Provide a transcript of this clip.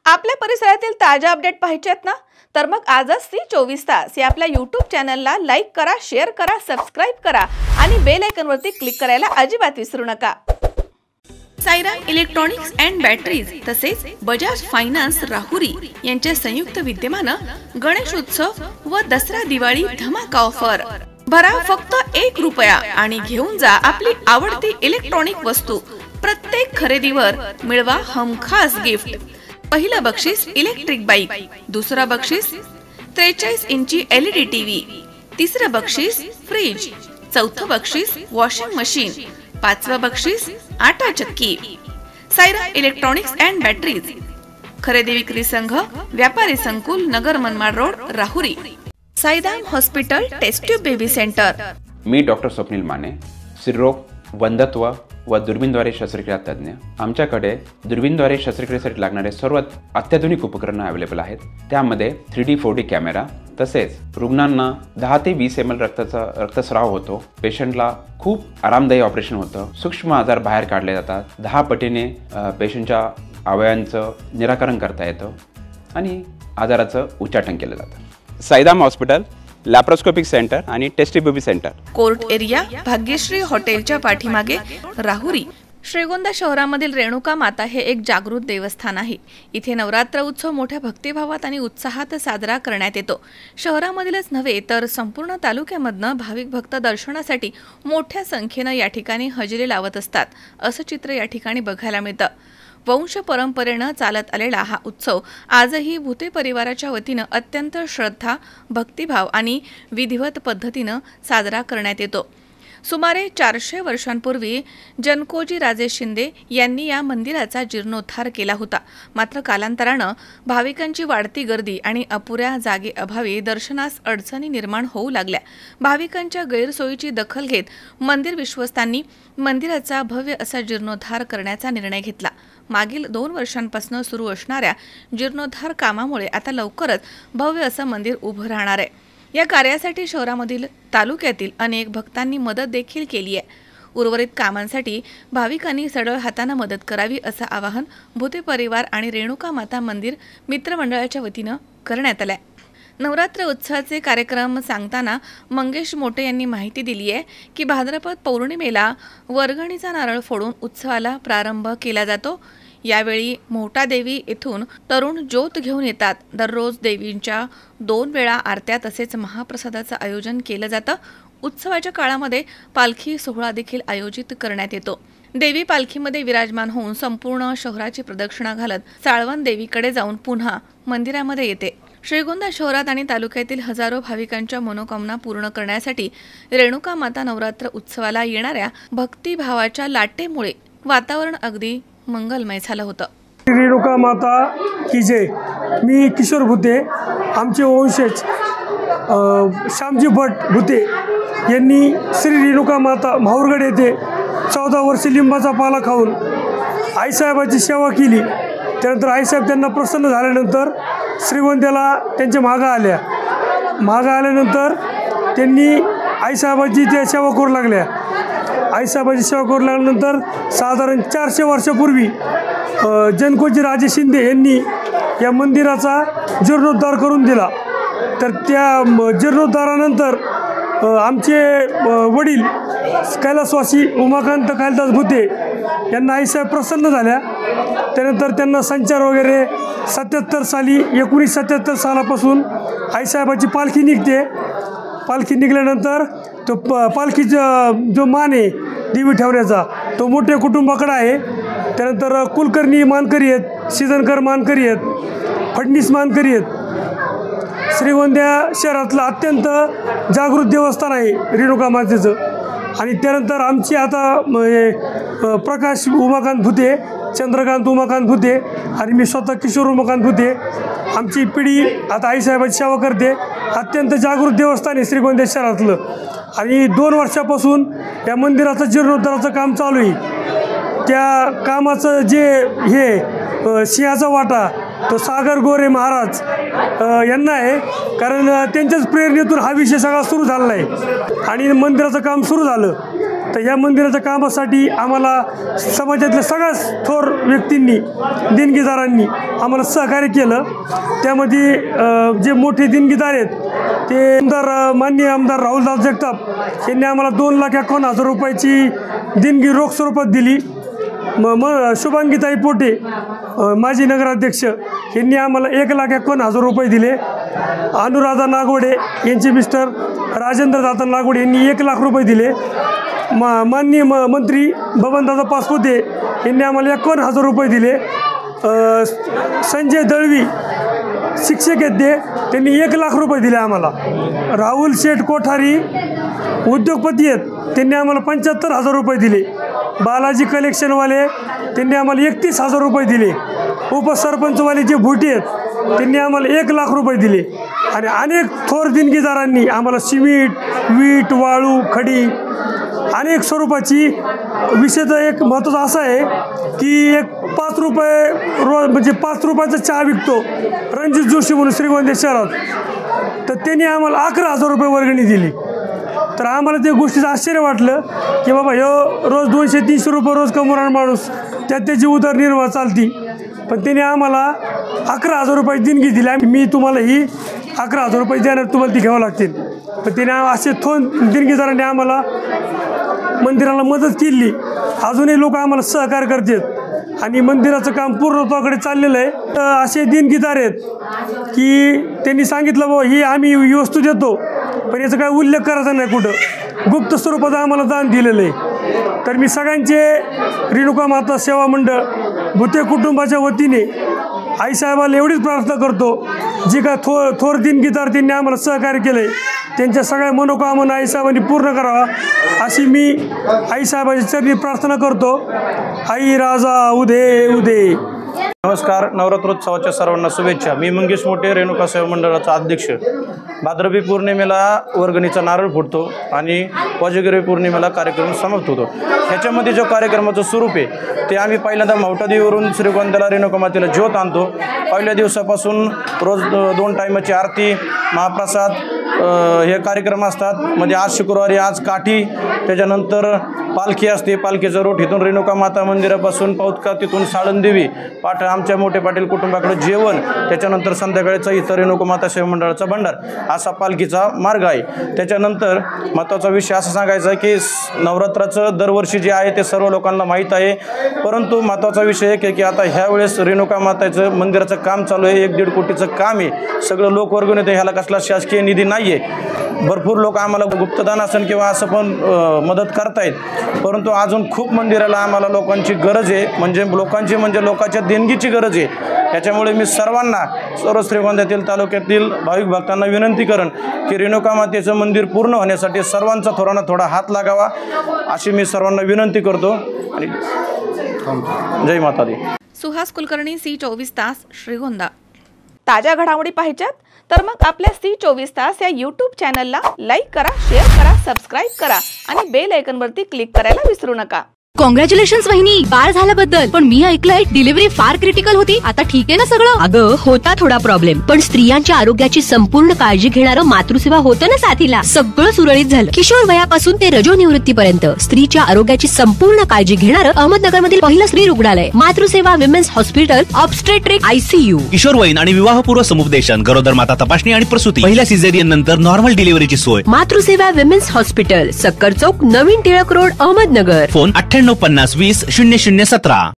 आपल्या परिसरातील ताजा अपडेट पाहिजेत ना, तर मग आजच सी 24 तास या आपल्या YouTube चॅनलला लाईक करा, शेअर करा, सबस्क्राइब करा आणि बेल आयकॉनवरती क्लिक करायला अजिबात विसरू नका। साईराम इलेक्ट्रॉनिक्स अँड बॅटरीज तसेच बजाज फायनान्स राहुरी यांच्या संयुक्त विद्यमानं गणेश उत्सव व दसरा दिवाळी धमाका ऑफर। भरा फक्त 1 रुपया आणि घेऊन जा आपली आवडती इलेक्ट्रॉनिक वस्तू। प्रत्येक खरेदीवर मिळवा हमखास गिफ्ट। पहिलं बक्षीस इलेक्ट्रिक बाईक, दुसरं बक्षीस 43 इंची LED टीव्ही, तिसरं बक्षीस फ्रीज, चौथं बक्षीस वॉशिंग मशीन, पाचवं बक्षीस आटा चक्की। साईराम इलेक्ट्रॉनिक्स अँड बॅटरीज, खरेदी विक्री संघ, व्यापारी संकुल, Nagar Manmad road, Rahuri. Sairam hospital test tube baby centre. मी डॉक्टर स्वप्नील माने, स्त्रीरोग, वंध्यत्व व दुर्बीणद्वारे शस्त्रक्रिया तज्ञ। आमच्याकडे दुर्बीणद्वारे शस्त्रक्रियेसाठी लागणारे सर्व अत्याधुनिक उपकरणं अवेलेबल आहेत। त्यामध्ये 3D 4D कॅमेरा, तसेच रुग्णांना 10 ते 20 ml रक्तस्राव होतो। पेशंटला खूप आरामदायी ऑपरेशन होतं। सूक्ष्म आजार बाहेर काढले जातात। 10 पटीने पेशंटच्या अवयवांचं निराकरण करता येतं आणि आजाराचं उच्चाटन केलं जातं। साईराम हॉस्पिटल लॅप्रोस्कोपिक सेंटर आणि test baby centre, court area, Bhagyashree हॉटेलच्या पाठीमागे, राहुरी। श्रीगोंदा शहरामधील रेणुका माता हे एक जागृत देवस्थान आहे। इथे नवरात्र उत्सव मोठ्या भक्तिभावात आणि उत्साहात साजरा करण्यात येतो। शहरामधीलच नव्हे तर संपूर्ण तालुक्यामधनं भाविक भक्त दर्शनासाठी मोठ्या संख्येने या ठिकाणी हजेरी लावत असतात, असं चित्र या ठिकाणी बघायला मिळतं। वंश परंपरेनं चालत आलेला हा उत्सव आजही भूते परिवाराच्या वतीनं अत्यंत श्रद्धा, भक्तिभाव आणि विधिवत पद्धतीनं साजरा करण्यात येतो। सुमारे 400 वर्षांपूर्वी जनकोजी राजे शिंदे यांनी या मंदिराचा जीर्णोद्धार केला होता। मात्र कालांतरानं भाविकांची वाढती गर्दी आणि अपुऱ्या जागेअभावी दर्शनास अडचणी निर्माण होऊ लागल्या। भाविकांच्या गैरसोयीची दखल घेत मंदिर विश्वस्तांनी मंदिराचा भव्य असा जीर्णोद्धार करण्याचा निर्णय घेतला। मागील 2 वर्षांपासून सुरू असणाऱ्या जीर्णोद्धार कामामुळे आता लवकरच भव्य असं मंदिर उभं राहणार आहे। या कार्यासाठी शहरामधील तालुक्यातील अनेक भक्तांनी मदत देखील केली आहे। उर्वरित कामांसाठी भाविकांनी सढळ हाताने मदत करावी असं आवाहन भूते परिवार आणि रेणुका माता मंदिर मित्रमंडळाच्या वतीनं करण्यात आलंय। नवरात्र उत्सवाचे कार्यक्रम सांगताना मंगेश मोटे यांनी माहिती दिली आहे की भाद्रपद पौर्णिमेला वर्गणीचा नारळ फोडून उत्सवाला प्रारंभ केला जातो। यावेळी मोठा देवी येथून तरुण ज्योत घेऊन येतात। दररोज देवींच्या 2 वेळा आरत्या तसेच महाप्रसादाचं आयोजन केलं जातं। उत्सवाच्या काळामध्ये पालखी सोहळा देखील आयोजित करण्यात येतो। देवी पालखीमध्ये विराजमान होऊन संपूर्ण शहराची प्रदक्षिणा घालत साळवन देवीकडे जाऊन पुन्हा मंदिरामध्ये येते। श्रीगोंदा शहरात आणि तालुक्यातील हजारो भाविकांच्या मनोकामना पूर्ण करण्यासाठी रेणुका माता नवरात्र उत्सवाला येणाऱ्या भक्तिभावाच्या लाटेमुळे वातावरण अगदी मंगलमय झालं होतं। रेणुका माता की जय। मी किशोर भूते, आमचे वंशज श्यामजी भट भूते यांनी श्री रेणुका माता माहूरगड येथे 14 वर्षे लिंबाचा पाला खाऊन आईसाहेबाची सेवा केली। त्यानंतर आईसाहेब त्यांना प्रसन्न झाल्यानंतर श्रीगोंद्याला त्यांच्या मागं आल्यानंतर त्यांनी आईसाहेबाची त्या सेवा करू लागल्या। आईसाहेबाची सेवा करू लागल्यानंतर साधारण 400 वर्षापूर्वी जनकोजी राजे शिंदे यांनी या मंदिराचा जीर्णोद्धार करून दिला। तर त्या जीर्णोद्धारानंतर आमचे वडील कैलासवासी उमाकांत कालिदास भूते यांना आईसाहेब प्रसन्न झाल्या। त्यानंतर त्यांना संचार वगैरे 77 साली 1977 सालापासून आईसाहेबाची पालखी निघते। पालखी निघाल्यानंतर तो पालखीचा जो मान आहे देवी ठेवण्याचा तो मोठ्या कुटुंबाकडे आहे। त्यानंतर कुलकर्णी मानकरी आहेत, शिजनकर मानकरी आहेत, फडणीस मानकरी आहेत। श्रीगोंदा शहरातलं अत्यंत जागृत देवस्थान आहे रेणुका मातेचं। आणि त्यानंतर आमची आता प्रकाश उमाकांत भूते, चंद्रकांत उमाकांत भूते आणि मी स्वतः किशोर उमाकांत भूते, आमची पिढी आता आईसाहेबाची सेवा करते। अत्यंत जागृत देवस्थान आहे श्रीगोंदा शहरातलं। आणि 2 वर्षापासून या मंदिराचं जीर्णोद्धाराचं काम चालू आहे। त्या कामाचं जे हे सिंहाचा वाटा तो सागर गोरे महाराज यांना आहे, कारण त्यांच्याच प्रेरणेतून हा विषय सगळा सुरू झालेला आहे आणि मंदिराचं काम सुरू झालं। तर या मंदिराच्या कामासाठी आम्हाला समाजातल्या सगळ्याच थोर व्यक्तींनी, देणगीदारांनी आम्हाला सहकार्य केलं. त्यामध्ये जे मोठे देणगीदार आहेत ते माननीय आमदार राहुलदास जगताप यांनी आम्हाला 2,51,000 रुपयाची देणगी रोख स्वरूपात दिली. शुभांगीताई पोटे माजी नगराध्यक्ष यांनी आम्हाला 1,51,000 रुपये दिले. अनुराधा नागवडे यांचे मिस्टर राजेंद्र दादा नागवडे यांनी 1,00,000 रुपये दिले. माननीय मंत्री बबनदादा पाचपुते यांनी आम्हाला 51,000 रुपये दिले. संजय दळवी शिक्षक आहेत त्यांनी 1,00,000 रुपये दिले आम्हाला. राहुल शेठ कोठारी उद्योगपती आहेत, त्यांनी आम्हाला 75,000 रुपये दिले. बालाजी कलेक्शनवाले त्यांनी आम्हाला 31,000 रुपये दिले. उपसरपंचवाले जे भुटे आहेत त्यांनी आम्हाला 1,00,000 रुपये दिले. आणि अनेक थोर देणगीदारांनी आम्हाला सिमेंट, वीट, वाळू, खडी अनेक स्वरूपाची. विषयचा एक महत्त्वाचा असा आहे की एक 5 रुपये रोज म्हणजे 5 रुपयाचा चहा विकतो रणजित जोशी म्हणून श्रीगोंदा शहरात, तर त्यांनी आम्हाला 11,000 रुपये वर्गणी दिली. तर आम्हाला त्या गोष्टीचं आश्चर्य वाटलं की बाबा ह्यो रोज 200-300 रुपये रोज कमवणारा माणूस, त्यात त्याची उदरनिर्वाह चालती, पण त्याने आम्हाला 11,000 रुपये देणगी दिली. मी तुम्हाला ही 11,000 रुपये देणार, तुम्हाला ती घ्यावं लागतील. पण त्याने असे थोर देणगीदारांनी आम्हाला मंदिराला मदत केली. अजूनही लोक आम्हाला सहकार्य करतात आणि मंदिराचं काम पूर्णत्वाकडे चाललेलं आहे. तर असे देणगीदार आहेत की त्यांनी सांगितलं बाबा ही आम्ही ही वस्तू देतो, पण याचा काय उल्लेख करायचा नाही, कुठं गुप्त स्वरूपात आम्हाला दान दिलेलं आहे. तर मी सगळ्यांचे रेणुका माता सेवा मंडळ भुते कुटुंबाच्या वतीने आईसाहेबाला एवढीच प्रार्थना करतो, जी काय थोर देणगीदार त्यांनी आम्हाला सहकार्य केलं आहे त्यांच्या सगळ्या मनोकामना आईसाहेबांनी पूर्ण करावा अशी मी आईसाहेबांच्या चरणी प्रार्थना करतो. आई राजा उदे उदे. नमस्कार. नवरात्रोत्सवाच्या सर्वांना शुभेच्छा. मी मंगेश मोटे, रेणुका सेवा मंडळाचा अध्यक्ष. भाद्रपदी पौर्णिमेला वर्गणीचा नारळ फुटतो आणि कोजागिरी पौर्णिमेला कार्यक्रम समाप्त होतो. ह्याच्यामध्ये जो कार्यक्रमाचं स्वरूप आहे ते आम्ही पहिल्यांदा मौटादेवीवरून श्रीगोंद्याला रेणुका मातेला ज्योत आणतो. पहिल्या दिवसापासून रोज 2 टायमाची आरती, महाप्रसाद हे कार्यक्रम असतात. म्हणजे आज शुक्रवारी आज काठी, त्याच्यानंतर पालखी असते. पालखीचं रोट इथून रेणुका माता मंदिरापासून पौतका, तिथून साळंदेवी पाठ आमच्या मोठे पाटील कुटुंबाकडे जेवण, त्याच्यानंतर संध्याकाळचा इथं रेणुका माता सेवा मंडळाचा भंडार असा पालखीचा मार्ग आहे. त्याच्यानंतर महत्त्वाचा विषय असं सांगायचा की नवरात्राचं दरवर्षी जे आहे ते सर्व लोकांना माहीत आहे, परंतु महत्त्वाचा विषय एक आहे की आता ह्यावेळेस रेणुका माताचं मंदिराचं काम चालू आहे. 1-1.5 कोटीचं काम आहे. सगळं लोकवर्गण येतं, ह्याला कसला शासकीय निधी नाही आहे. भरपूर लोक आम्हाला गुप्तदान असेल किंवा असं पण मदत करतायत, परंतु अजून खूप मंदिराला आम्हाला लोकांची गरज आहे. म्हणजे लोकांच्या देणगीची गरज आहे. त्याच्यामुळे मी सर्वांना, सर्व श्रीगोंद्यातील तालुक्यातील भाविक भक्तांना विनंती करेन की रेणुका मातेचं मंदिर पूर्ण होण्यासाठी सर्वांचा थोडा थोडा हात लागावा अशी मी सर्वांना विनंती करतो. आणि जय माता दी. सुहास कुलकर्णी, C24 तास, श्रीगोंदा. ताज्या घडामोडी पाहिजेत तर मग आपल्या C24 तास या YouTube चॅनलला लाईक करा, शेअर करा, सबस्क्राईब करा आणि बेल आयकॉनवरती क्लिक करायला विसरू नका. कॉंग्रॅच्युलेशन्स वहिनी, बाळ झाल्याबद्दल. पण मी ऐकलंय डिलिव्हरी फार क्रिटिकल होती. आता ठीक आहे ना सगळं? अगं होता थोडा प्रॉब्लेम, पण स्त्रियांच्या आरोग्याची संपूर्ण काळजी घेणारं मातृसेवा होतं ना साथीला. सगळं सुरळीत झालं. किशोर वयापासून ते रजोनिवृत्तीपर्यंत स्त्रीच्या आरोग्याची संपूर्ण काळजी घेणारं अहमदनगर मधील पहिलं स्त्री रुग्णालय Matruseva women's hospital, obstetric ICU. किशोरवयीन आणि विवाहपूर्व समुपदेशन, गरोदर माता तपासणी आणि प्रसूती, पहिल्या सिझेरियन नंतर नॉर्मल डिलिव्हरीची सोय. मातृसेवा विमेन्स हॉस्पिटल, सक्कर चौक, नवीन टिळक रोड, अहमदनगर. फोन 9850 20 0017.